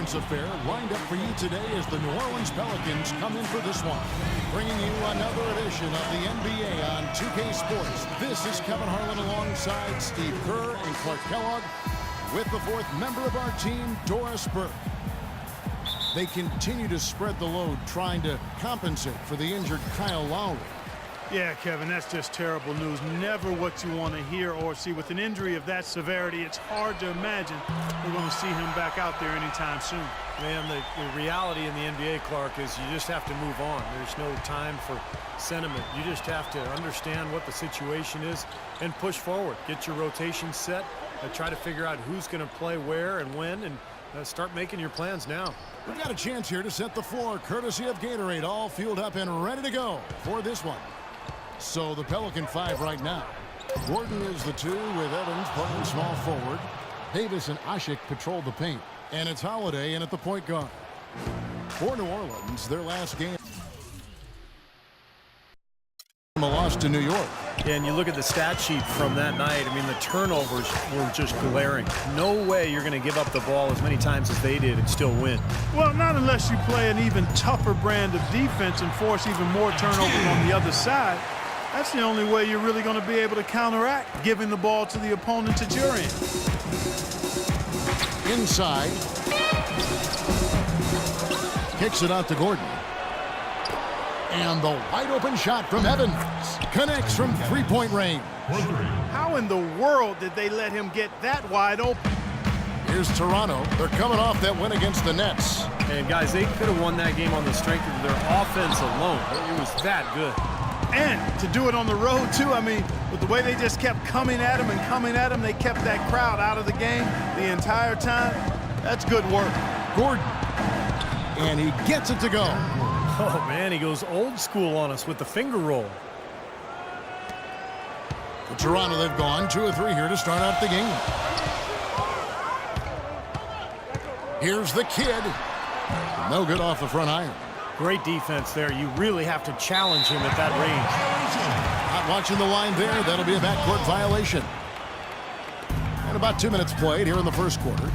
conference affair lined up for you today as the New Orleans Pelicans come in for this one. Bringing you another edition of the NBA on 2K Sports. This is Kevin Harlan alongside Steve Kerr and Clark Kellogg with the fourth member of our team, Doris Burke. They continue to spread the load, trying to compensate for the injured Kyle Lowry. Yeah, Kevin, that's just terrible news. Never what you want to hear or see. With an injury of that severity, it's hard to imagine we're going to see him back out there anytime soon. Man, the reality in the NBA, Clark, is you just have to move on. There's no time for sentiment. You just have to understand what the situation is and push forward. Get your rotation set. Try to figure out who's going to play where and when, and start making your plans now. We've got a chance here to set the floor, courtesy of Gatorade, all fueled up and ready to go for this one. So the Pelican 5 right now. Gordon is the 2 with Evans playing small forward. Davis and Asik patrol the paint. And it's Holiday in at the point guard. For New Orleans, their last game. A loss to New York. Yeah, and you look at the stat sheet from that night. I mean, the turnovers were just glaring. No way you're going to give up the ball as many times as they did and still win. Well, not unless you play an even tougher brand of defense and force even more turnovers on the other side. That's the only way you're really going to be able to counteract giving the ball to the opponent at your end. Inside. Kicks it out to Gordon. And the wide open shot from Evans connects from three-point range. How in the world did they let him get that wide open? Here's Toronto. They're coming off that win against the Nets. And guys, they could have won that game on the strength of their offense alone. It was that good. And to do it on the road, too. I mean, with the way they just kept coming at him, they kept that crowd out of the game the entire time. That's good work. Gordon. And he gets it to go. Oh, man, he goes old school on us with the finger roll. For Toronto, they've gone 2 of 3 here to start out the game. Here's the kid. No good off the front iron. Great defense there. You really have to challenge him at that range. Not watching the line there. That'll be a backcourt violation. And about 2 minutes played here in the first quarter.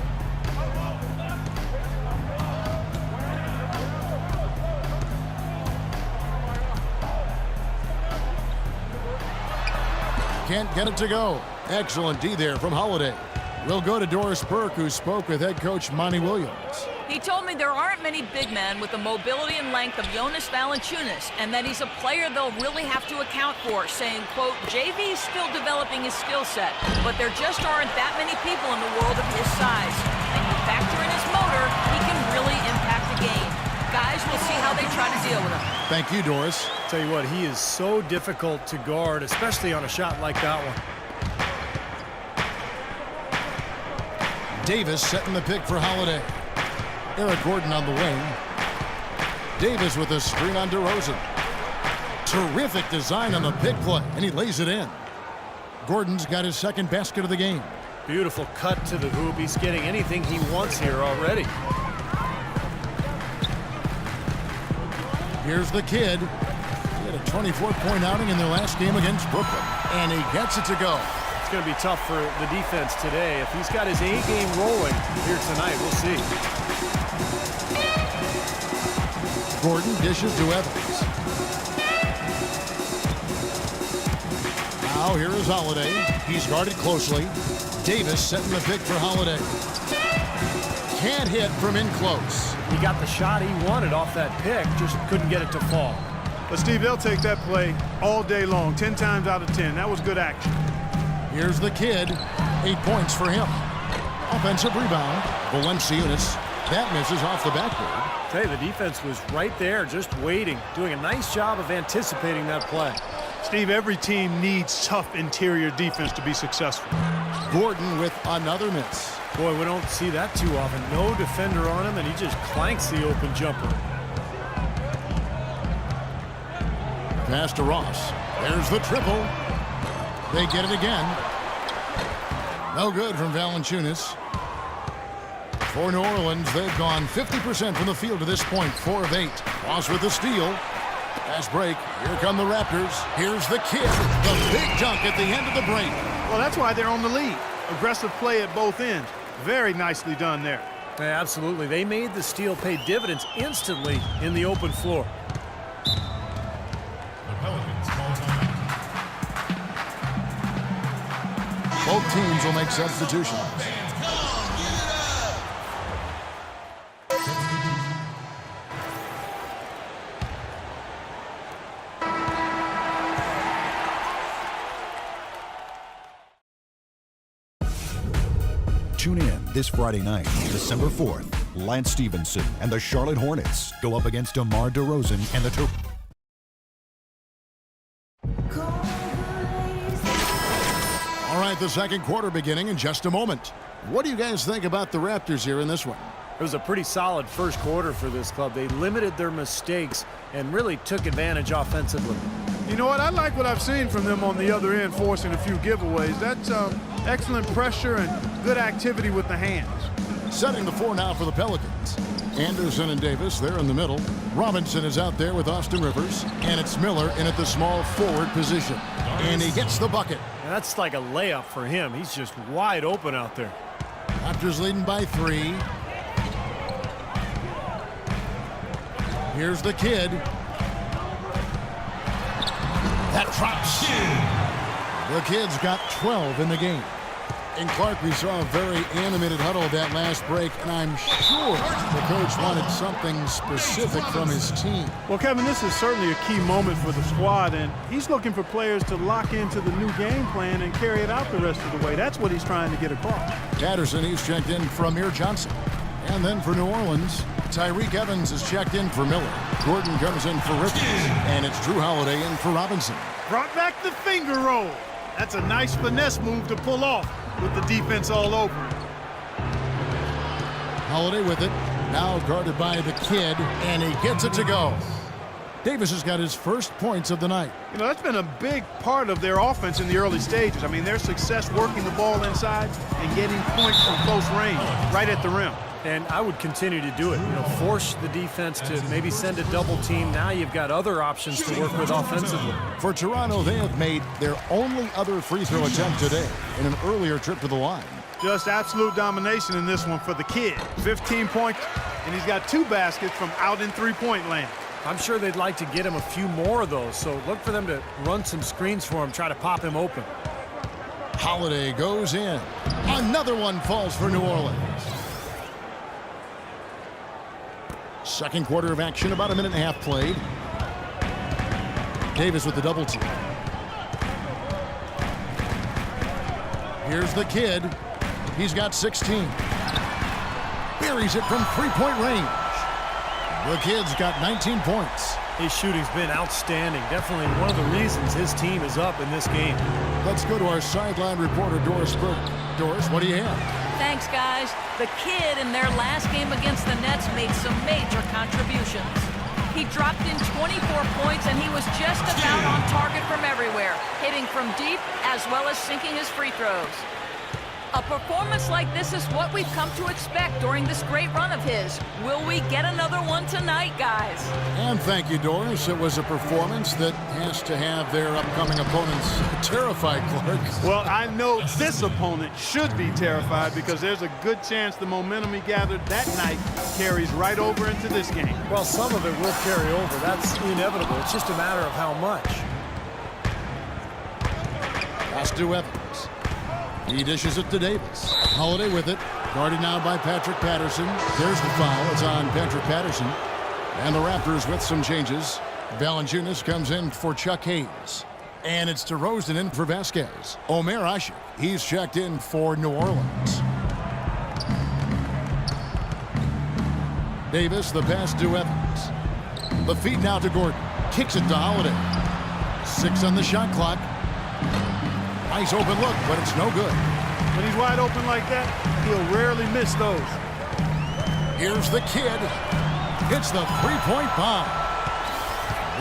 Can't get it to go. Excellent D there from Holiday. We'll go to Doris Burke, who spoke with head coach Monty Williams. He told me there aren't many big men with the mobility and length of Jonas Valanciunas, and that he's a player they'll really have to account for, saying, quote, JV's still developing his skill set, but there just aren't that many people in the world of his size. And you factor in his motor, he can really impact the game. Guys, we'll see how they try to deal with him. Thank you, Doris. Tell you what, he is so difficult to guard, especially on a shot like that one. Davis setting the pick for Holiday. Eric Gordon on the wing. Davis with a screen on DeRozan. Terrific design on the pick play, and he lays it in. Gordon's got his second basket of the game. Beautiful cut to the hoop. He's getting anything he wants here already. Here's the kid. He had a 24-point outing in their last game against Brooklyn, and he gets it to go. It's going to be tough for the defense today. If he's got his A game rolling here tonight, we'll see. Gordon dishes to Evans. Now here is Holiday. He's guarded closely. Davis setting the pick for Holiday. Can't hit from in close. He got the shot he wanted off that pick, just couldn't get it to fall. But, Steve, they'll take that play all day long, 10 times out of 10. That was good action. Here's the kid. 8 points for him. Offensive rebound. Valanciunas. That misses off the backboard. Hey, the defense was right there, just waiting, doing a nice job of anticipating that play. Steve, every team needs tough interior defense to be successful. Gordon with another miss. Boy, we don't see that too often. No defender on him, and he just clanks the open jumper. Pass to Ross. There's the triple. They get it again. No good from Valanciunas. For New Orleans, they've gone 50% from the field to this point, 4 of 8. Ross with the steal. Fast break. Here come the Raptors. Here's the kid. The big dunk at the end of the break. Well, that's why they're on the lead. Aggressive play at both ends. Very nicely done there. Yeah, absolutely. They made the steal pay dividends instantly in the open floor. The Pelicans call time. Both teams will make substitutions. Tune in this Friday night, December 4th. Lance Stevenson and the Charlotte Hornets go up against DeMar DeRozan and the All right, the second quarter beginning in just a moment. What do you guys think about the Raptors here in this one? It was a pretty solid first quarter for this club. They limited their mistakes and really took advantage offensively. You know what? I like what I've seen from them on the other end, forcing a few giveaways. That's excellent pressure and good activity with the hands. Setting the floor now for the Pelicans. Anderson and Davis, they're in the middle. Robinson is out there with Austin Rivers. And it's Miller in at the small forward position. And he gets the bucket. And that's like a layup for him. He's just wide open out there. Raptors leading by 3. Here's the kid. That drops. The kid's got 12 in the game. In Clark, we saw a very animated huddle that last break, and I'm sure the coach wanted something specific from his team. Well, Kevin, this is certainly a key moment for the squad, and he's looking for players to lock into the new game plan and carry it out the rest of the way. That's what he's trying to get across. Patterson, he's checked in for Amir Johnson. And then for New Orleans, Tyreke Evans is checked in for Miller. Gordon comes in for Rivers, and it's Drew Holiday in for Robinson. Brought back the finger roll. That's a nice finesse move to pull off with the defense all over him. Holiday with it, now guarded by the kid, and he gets it to go. Davis has got his first points of the night. You know, that's been a big part of their offense in the early stages. I mean, their success working the ball inside and getting points from close range, right at the rim. And I would continue to do it. You know, force the defense to maybe send a double team. Now you've got other options to work with offensively. For Toronto, they have made their only other free throw attempt today in an earlier trip to the line. Just absolute domination in this one for the kid. 15 points, and he's got 2 baskets from out in three-point land. I'm sure they'd like to get him a few more of those, so look for them to run some screens for him, try to pop him open. Holiday goes in. Another one falls for New Orleans. Second quarter of action, about a minute and a half played. Davis with the double team. Here's the kid. He's got 16. Buries it from three-point range. The kid's got 19 points. His shooting's been outstanding. Definitely one of the reasons his team is up in this game. Let's go to our sideline reporter, Doris Burke. Doris, what do you have? Thanks, guys. The kid in their last game against the Nets made some major contributions. He dropped in 24 points, and he was just about on target from everywhere, hitting from deep as well as sinking his free throws. A performance like this is what we've come to expect during this great run of his. Will we get another one tonight, guys? And thank you, Doris. It was a performance that has to have their upcoming opponents terrified, Clark. Well, I know this opponent should be terrified because there's a good chance the momentum he gathered that night carries right over into this game. Well, some of it will carry over. That's inevitable. It's just a matter of how much. Pass to Evans. He dishes it to Davis. Holiday with it. Guarded now by Patrick Patterson. There's the foul. It's on Patrick Patterson. And the Raptors with some changes. Valanciunas comes in for Chuck Hayes. And it's DeRozan in for Vasquez. Omer Asik, he's checked in for New Orleans. Davis, the pass to Evans. The feed now to Gordon. Kicks it to Holiday. 6 on the shot clock. Nice open look, but it's no good. When he's wide open like that, he'll rarely miss those. Here's the kid. Hits the three-point bomb.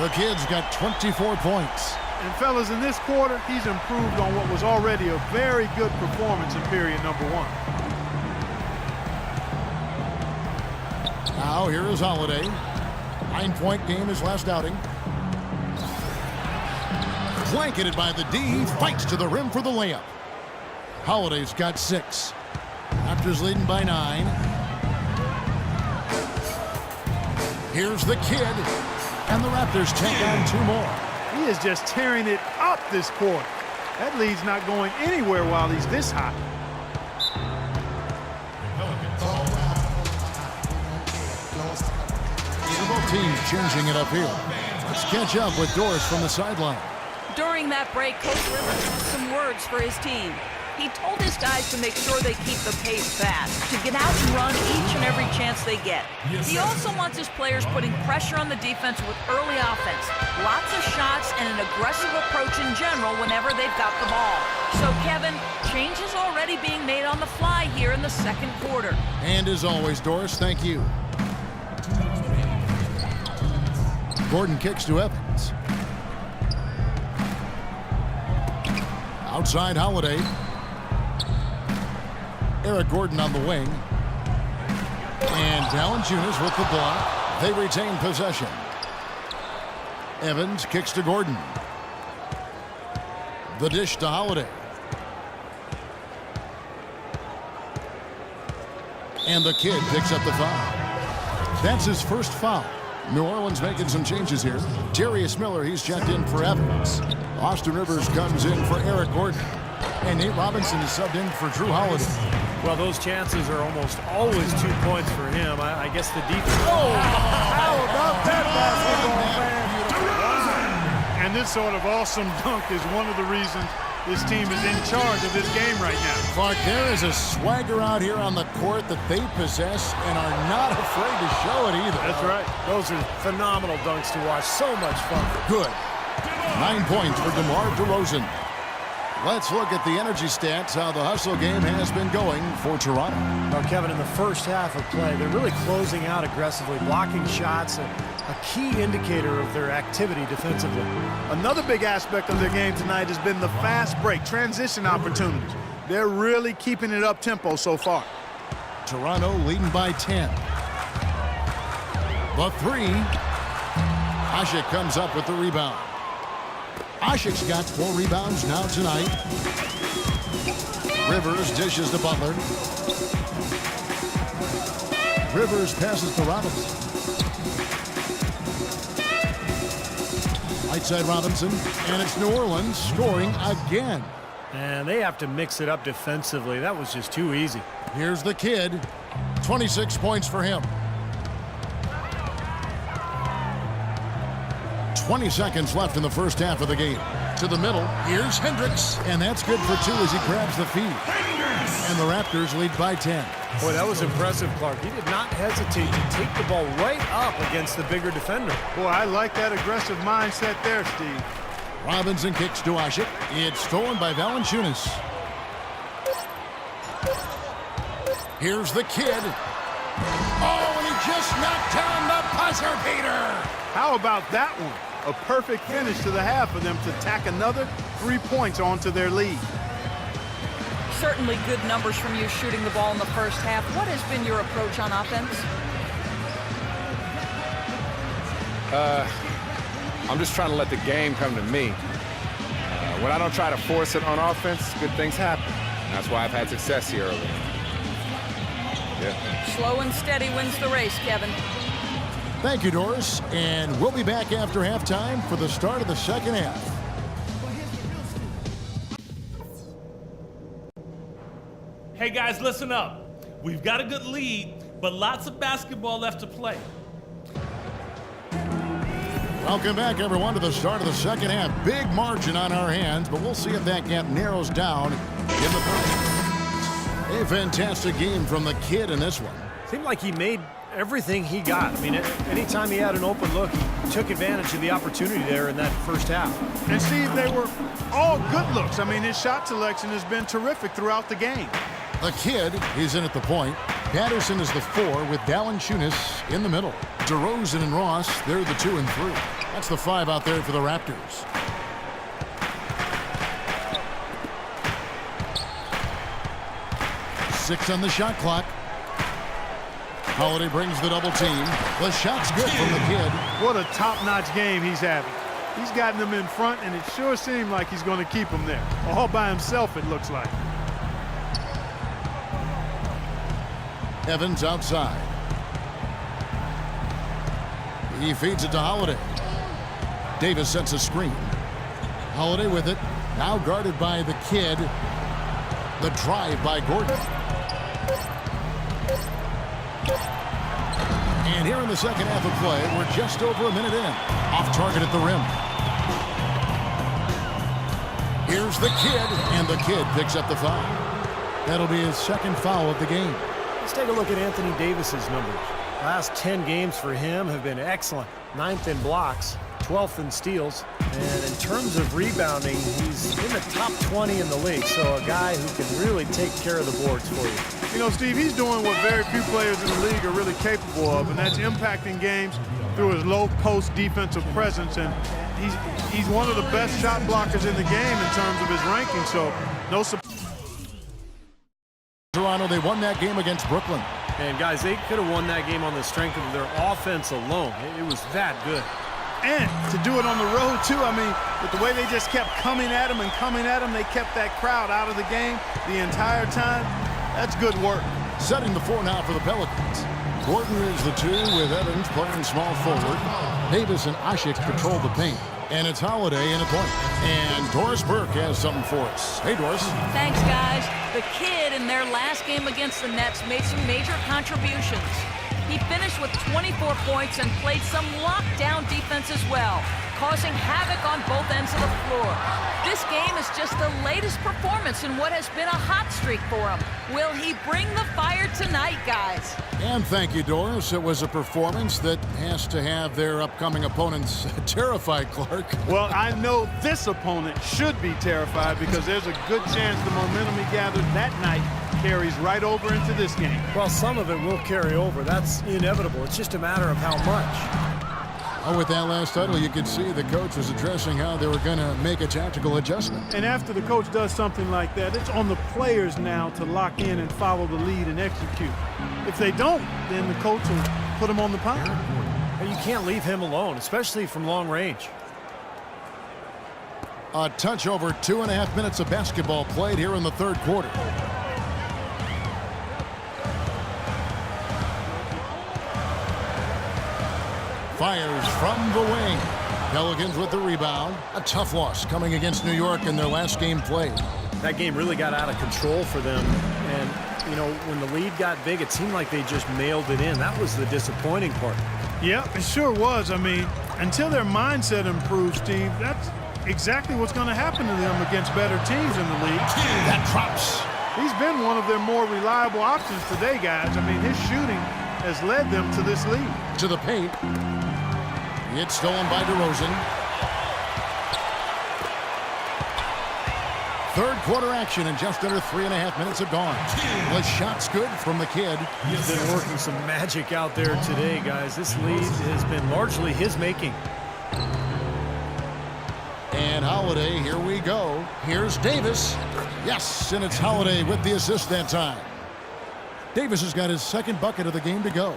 The kid's got 24 points. And fellas, in this quarter, he's improved on what was already a very good performance in period number 1. Now here is Holiday. 9-point game his last outing. Blanketed by the D, he fights to the rim for the layup. Holiday's got 6. Raptors leading by 9. Here's the kid. And the Raptors take on 2 more. He is just tearing it up this quarter. That lead's not going anywhere while he's this hot. Both teams changing it up here. Let's catch up with Doris from the sideline. During that break, Coach Rivers had some words for his team. He told his guys to make sure they keep the pace fast, to get out and run each and every chance they get. He also wants his players putting pressure on the defense with early offense, lots of shots, and an aggressive approach in general whenever they've got the ball. So, Kevin, change is already being made on the fly here in the second quarter. And as always, Doris, thank you. Gordon kicks to Evans. Outside Holiday. Eric Gordon on the wing. And Valanciunas with the block. They retain possession. Evans kicks to Gordon. The dish to Holiday. And the kid picks up the foul. That's his first foul. New Orleans making some changes here. Darius Miller, he's checked in for Evans. Austin Rivers comes in for Eric Gordon. And Nate Robinson is subbed in for Drew Holiday. Well, those chances are almost always 2 points for him. I guess the defense... Oh! How about that basketball, man? And this sort of awesome dunk is one of the reasons this team is in charge of this game right now. Clark, there is a swagger out here on the court that they possess and are not afraid to show it either. That's right. Those are phenomenal dunks to watch. So much fun. Good. 9 points for DeMar DeRozan. Let's look at the energy stats, how the hustle game has been going for Toronto. Now, Kevin, in the first half of play, they're really closing out aggressively, blocking shots, a key indicator of their activity defensively. Another big aspect of their game tonight has been the fast break, transition opportunities. They're really keeping it up tempo so far. Toronto leading by 10. The 3. Asik comes up with the rebound. Asik's got 4 rebounds now tonight. Rivers dishes to Butler. Rivers passes to Robinson. Right side Robinson, and it's New Orleans scoring again. And they have to mix it up defensively. That was just too easy. Here's the kid. 26 points for him. 20 seconds left in the first half of the game. To the middle, here's Hendricks, and that's good for 2 as he grabs the feed. And the Raptors lead by 10. Boy, that was impressive, Clark. He did not hesitate to take the ball right up against the bigger defender. Boy, I like that aggressive mindset there, Steve. Robinson kicks to Asik. It's stolen by Valanciunas. Here's the kid. Oh, and he just knocked down the buzzer beater. How about that one? A perfect finish to the half for them to tack another 3 points onto their lead. Certainly good numbers from you shooting the ball in the first half. What has been your approach on offense? I'm just trying to let the game come to me. When I don't try to force it on offense, good things happen. That's why I've had success here early. Yeah. Slow and steady wins the race, Kevin. Thank you, Doris. And we'll be back after halftime for the start of the second half. Hey guys, listen up. We've got a good lead, but lots of basketball left to play. Welcome back, everyone, to the start of the second half. Big margin on our hands, but we'll see if that gap narrows down in the third. A fantastic game from the kid in this one. Seemed like he made everything he got. I mean, anytime he had an open look, he took advantage of the opportunity there in that first half. And Steve, they were all good looks. I mean, his shot selection has been terrific throughout the game. The kid is in at the point. Patterson is the 4 with Valanciunas in the middle. DeRozan and Ross, they're the 2 and 3. That's the 5 out there for the Raptors. Six on the shot clock. Holiday brings the double team. The shot's good from the kid. What a top-notch game he's having. He's gotten them in front, and it sure seemed like he's going to keep them there. All by himself, it looks like. Evans outside. He feeds it to Holiday. Davis sets a screen. Holiday with it. Now guarded by the kid. The drive by Gordon. And here in the second half of play, we're just over a minute in. Off target at the rim. Here's the kid, and the kid picks up the foul. That'll be his second foul of the game. Let's take a look at Anthony Davis's numbers. Last 10 games for him have been excellent. 9th in blocks, 12th in steals, and in terms of rebounding, he's in the top 20 in the league, so a guy who can really take care of the boards for you. You know, Steve, he's doing what very few players in the league are really capable of, and that's impacting games through his low post defensive presence, and he's one of the best shot blockers in the game in terms of his ranking, so no surprise. Toronto, they won that game against Brooklyn. And guys, they could have won that game on the strength of their offense alone. It was that good. And to do it on the road, too, I mean, with the way they just kept coming at him, they kept that crowd out of the game the entire time. That's good work. Setting the floor now for the Pelicans. Gordon is the 2 with Evans playing small forward. Davis and Asik control the paint. And it's Holiday in a point. And Doris Burke has something for us. Hey, Doris. Thanks, guys. The kid in their last game against the Nets made some major contributions. He finished with 24 points and played some lockdown defense as well, causing havoc on both ends of the floor. This game is just the latest performance in what has been a hot streak for him. Will he bring the fire tonight, guys? And thank you, Doris. It was a performance that has to have their upcoming opponents terrified, Clark. Well, I know this opponent should be terrified because there's a good chance the momentum he gathered that night carries right over into this game. Well, some of it will carry over. That's inevitable. It's just a matter of how much. Oh, with that last title, you could see the coach was addressing how they were going to make a tactical adjustment. And after the coach does something like that, it's on the players now to lock in and follow the lead and execute. If they don't, then the coach will put them on the pound. You can't leave him alone, especially from long range. A touch over 2.5 minutes of basketball played here in the third quarter. Fires from the wing. Pelicans with the rebound. A tough loss coming against New York in their last game played. That game really got out of control for them. And, you know, when the lead got big, it seemed like they just mailed it in. That was the disappointing part. Yeah, it sure was. I mean, until their mindset improves, Steve, that's exactly what's going to happen to them against better teams in the league. That drops. He's been one of their more reliable options today, guys. I mean, his shooting has led them to this lead. To the paint. It's stolen by DeRozan. Third quarter action and just under 3.5 minutes have gone. The shot's good from the kid. He's been working some magic out there today, guys. This lead has been largely his making. And Holiday, here we go. Here's Davis. Yes, and it's Holiday with the assist that time. Davis has got his second bucket of the game to go.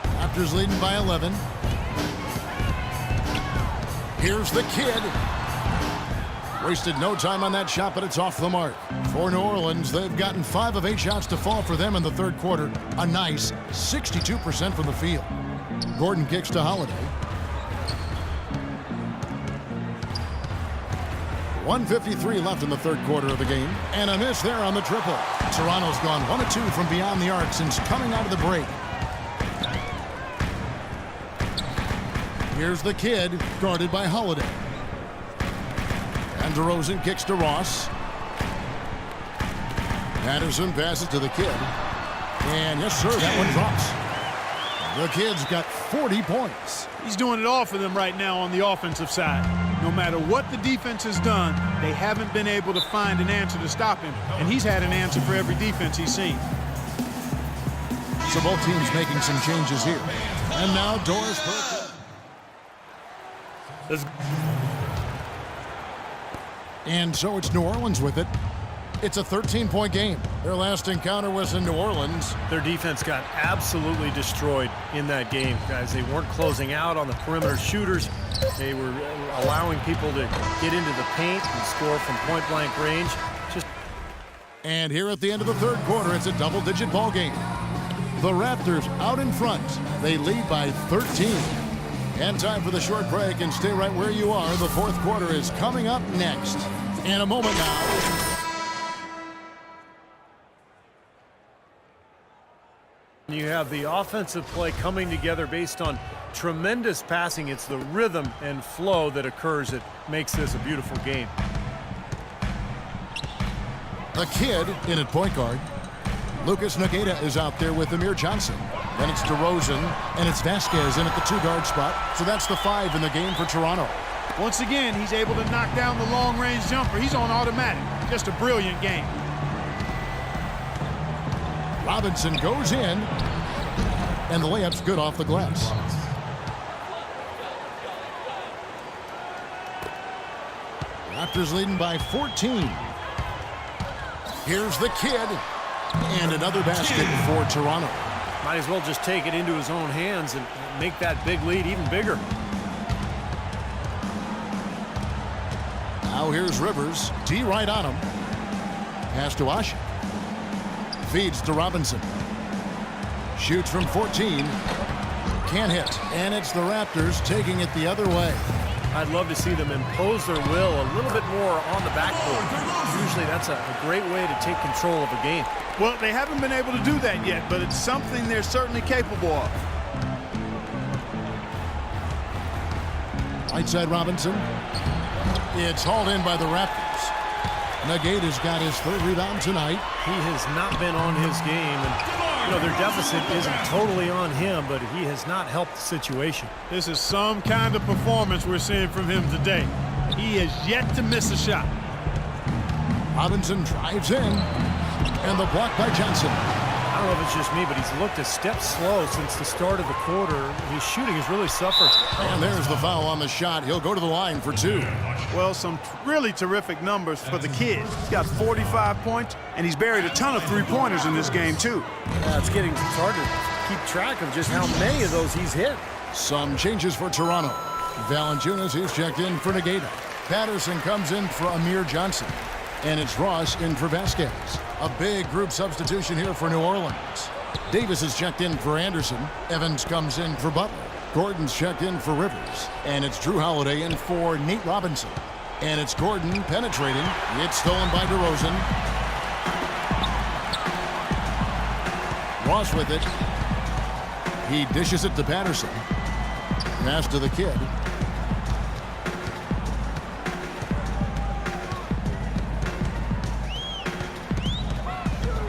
Raptors leading by 11. Here's the kid. Wasted no time on that shot, but it's off the mark. For New Orleans, they've gotten 5 of 8 shots to fall for them in the third quarter. A nice 62% from the field. Gordon kicks to Holiday. 1:53 left in the third quarter of the game. And a miss there on the triple. Toronto's gone 1 of 2 from beyond the arc since coming out of the break. Here's the kid, guarded by Holiday. And DeRozan kicks to Ross. Patterson passes to the kid. And yes, sir, that one drops. The kid's got 40 points. He's doing it all for them right now on the offensive side. No matter what the defense has done, they haven't been able to find an answer to stop him. And he's had an answer for every defense he's seen. So both teams making some changes here. And now Doris Burke. And so it's New Orleans with it. It's a 13-point game. Their last encounter was in New Orleans. Their defense got absolutely destroyed in that game, guys. They weren't closing out on the perimeter shooters. They were allowing people to get into the paint and score from point-blank range. And here at the end of the third quarter, it's a double-digit ball game. The Raptors out in front. They lead by 13. And time for the short break, and stay right where you are. The fourth quarter is coming up next. In a moment now. You have the offensive play coming together based on tremendous passing. It's the rhythm and flow that occurs that makes this a beautiful game. The kid in at point guard. Lucas Nogueira is out there with Amir Johnson. Then it's DeRozan, and it's Vasquez in at the 2-guard spot. So that's the 5 in the game for Toronto. Once again, he's able to knock down the long-range jumper. He's on automatic. Just a brilliant game. Robinson goes in, and the layup's good off the glass. Raptors leading by 14. Here's the kid, and another basket for Toronto. Might as well just take it into his own hands and make that big lead even bigger. Now here's Rivers. D right on him. Pass to Ashe. Feeds to Robinson. Shoots from 14. Can't hit. And it's the Raptors taking it the other way. I'd love to see them impose their will a little bit more on the backboard. Usually that's a great way to take control of a game. Well, they haven't been able to do that yet, but it's something they're certainly capable of. Right side Robinson. It's hauled in by the Raptors. Nogueira's got his 3rd rebound tonight. He has not been on his game, and their deficit isn't totally on him, but he has not helped the situation. This is some kind of performance we're seeing from him today. He has yet to miss a shot. Robinson drives in, and the block by Johnson. I don't know if it's just me, but he's looked a step slow since the start of the quarter. His shooting has really suffered. And there's the foul on the shot. He'll go to the line for 2. Well, some really terrific numbers for the kid. He's got 45 points, and he's buried a ton of three-pointers in this game, too. It's hard to keep track of just how many of those he's hit. Some changes for Toronto. Valanciunas is checked in for Nogueira. Patterson comes in for Amir Johnson. And it's Ross in for Vasquez. A big group substitution here for New Orleans. Davis is checked in for Anderson. Evans comes in for Butler. Gordon's checked in for Rivers. And it's Drew Holiday in for Nate Robinson. And it's Gordon penetrating. It's stolen by DeRozan. Ross with it. He dishes it to Patterson. Pass to the kid.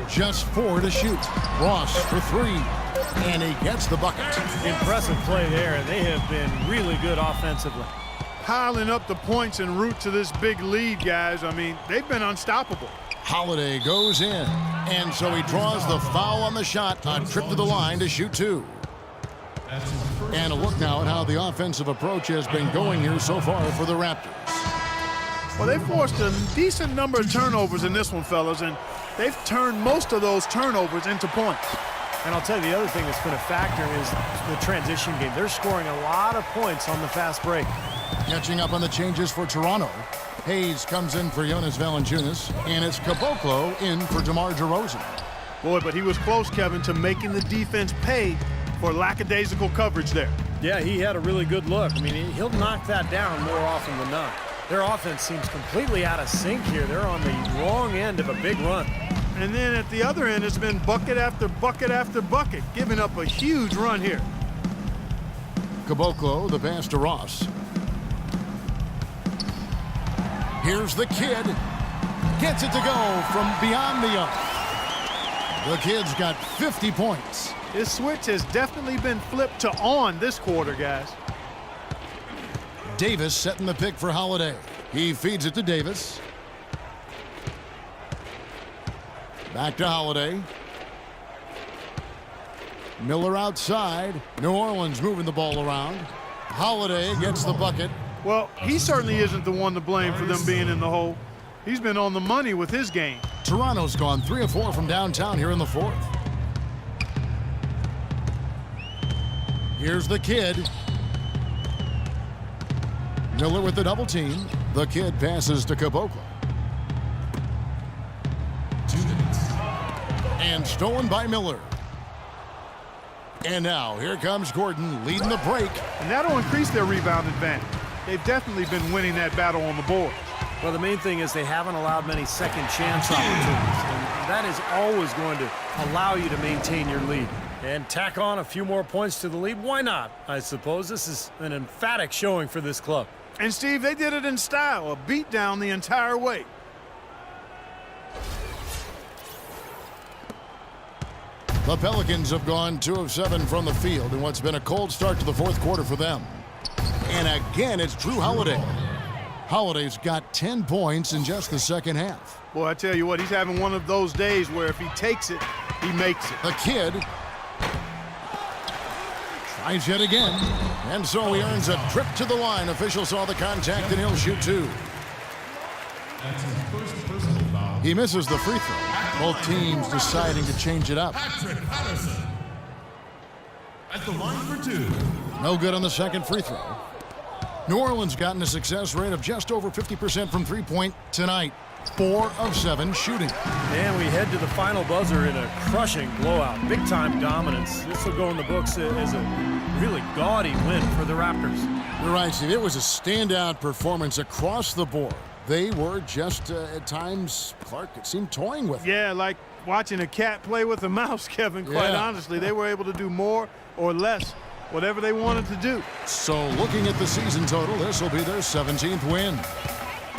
Just 4 to shoot. Ross for 3. And he gets the bucket. Impressive play there, and they have been really good offensively. Piling up the points en route to this big lead, guys. I mean, they've been unstoppable. Holiday goes in. And so he draws the foul on the shot. A trip to the line to shoot 2. And a look now at how the offensive approach has been going here so far for the Raptors. Well, they forced a decent number of turnovers in this one, fellas, and they've turned most of those turnovers into points. And I'll tell you, the other thing that's been a factor is the transition game. They're scoring a lot of points on the fast break. Catching up on the changes for Toronto. Hayes comes in for Jonas Valanciunas, and it's Caboclo in for DeMar DeRozan. Boy, but he was close, Kevin, to making the defense pay for lackadaisical coverage there. Yeah, he had a really good look. I mean, he'll knock that down more often than not. Their offense seems completely out of sync here. They're on the wrong end of a big run. And then at the other end, it's been bucket after bucket after bucket, giving up a huge run here. Caboclo, the pass to Ross. Here's the kid. Gets it to go from beyond the arc. The kid's got 50 points. His switch has definitely been flipped to on this quarter, guys. Davis setting the pick for Holiday. He feeds it to Davis. Back to Holiday. Miller outside. New Orleans moving the ball around. Holiday gets the bucket. Well, he certainly isn't the one to blame for them being in the hole. He's been on the money with his game. Toronto's gone 3 of 4 from downtown here in the 4th. Here's the kid. Miller with the double team. The kid passes to Caboclo. And stolen by Miller. And now, here comes Gordon leading the break. And that'll increase their rebound advantage. They've definitely been winning that battle on the board. Well, the main thing is they haven't allowed many second chance opportunities, and that is always going to allow you to maintain your lead. And tack on a few more points to the lead. Why not? I suppose this is an emphatic showing for this club. And Steve, they did it in style, a beat down the entire way. The Pelicans have gone 2 of 7 from the field in what's been a cold start to the fourth quarter for them. And again, it's Drew Holiday. Holiday's got 10 points in just the second half. Boy, I tell you what, he's having one of those days where if he takes it, he makes it. The kid tries yet again, and so he earns a trip to the line. Officials saw the contact, and he'll shoot 2. He misses the free throw. Both teams deciding to change it up. At the line for 2. No good on the second free throw. New Orleans gotten a success rate of just over 50% from three-point tonight. 4 of 7 shooting. And we head to the final buzzer in a crushing blowout. Big-time dominance. This will go in the books as a really gaudy win for the Raptors. You're right, Steve. It was a standout performance across the board. They were just, at times, Clark, it seemed toying with. Yeah, like watching a cat play with a mouse, Kevin, quite honestly. They were able to do more or less, whatever they wanted to do. So looking at the season total, this will be their 17th win.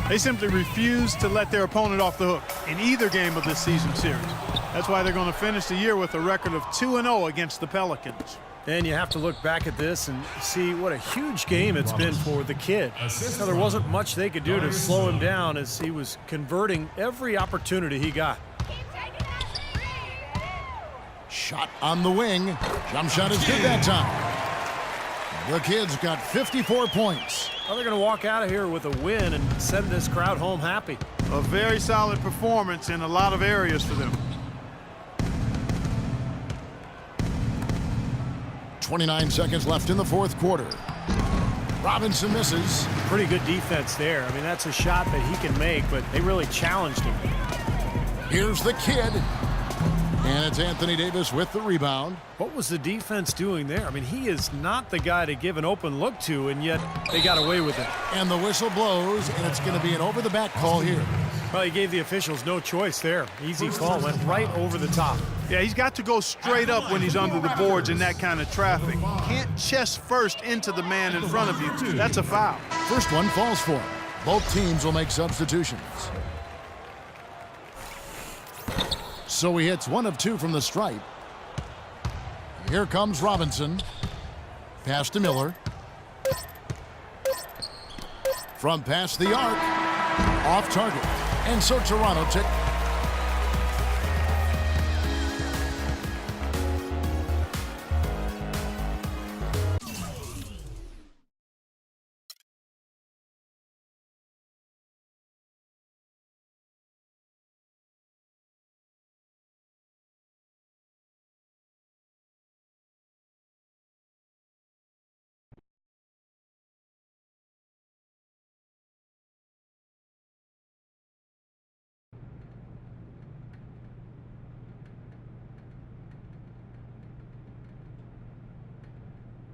They simply refuse to let their opponent off the hook in either game of this season series. That's why they're going to finish the year with a record of 2-0 against the Pelicans. And you have to look back at this and see what a huge game it's been for the kid. Now, there wasn't much they could do to slow him down as he was converting every opportunity he got. Shot on the wing. Jump shot is good that time. The kid's got 54 points. Well, they're going to walk out of here with a win and send this crowd home happy. A very solid performance in a lot of areas for them. 29 seconds left in the fourth quarter. Robinson misses. Pretty good defense there. I mean, that's a shot that he can make, but they really challenged him. Here's the kid. And it's Anthony Davis with the rebound. What was the defense doing there? I mean, he is not the guy to give an open look to, and yet they got away with it. And the whistle blows, and it's going to be an over-the-back call here. Well, he gave the officials no choice there. Easy call, went right over the top. Yeah, he's got to go straight up when he's under the boards in that kind of traffic. Can't chest first into the man in front of you. That's a foul. First one falls for him. Both teams will make substitutions. So he hits 1 of 2 from the stripe. Here comes Robinson. Pass to Miller. From past the arc. Off target. And so Toronto took.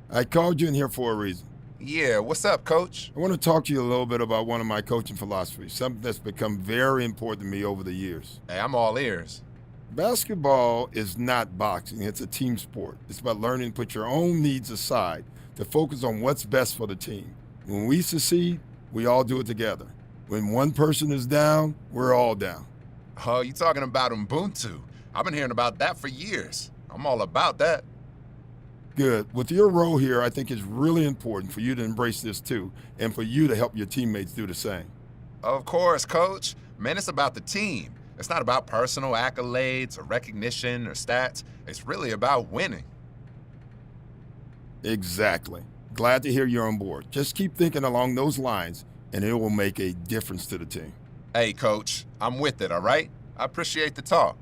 I called you in here for a reason. Yeah, what's up, Coach? I want to talk to you a little bit about one of my coaching philosophies, something that's become very important to me over the years. Hey, I'm all ears. Basketball is not boxing. It's a team sport. It's about learning to put your own needs aside to focus on what's best for the team. When we succeed, we all do it together. When one person is down, we're all down. Oh, you talking about Ubuntu. I've been hearing about that for years. I'm all about that. Good. With your role here, I think it's really important for you to embrace this too, and for you to help your teammates do the same. Of course, Coach. Man, it's about the team. It's not about personal accolades or recognition or stats. It's really about winning. Exactly. Glad to hear you're on board. Just keep thinking along those lines, and it will make a difference to the team. Hey, Coach, I'm with it, all right? I appreciate the talk.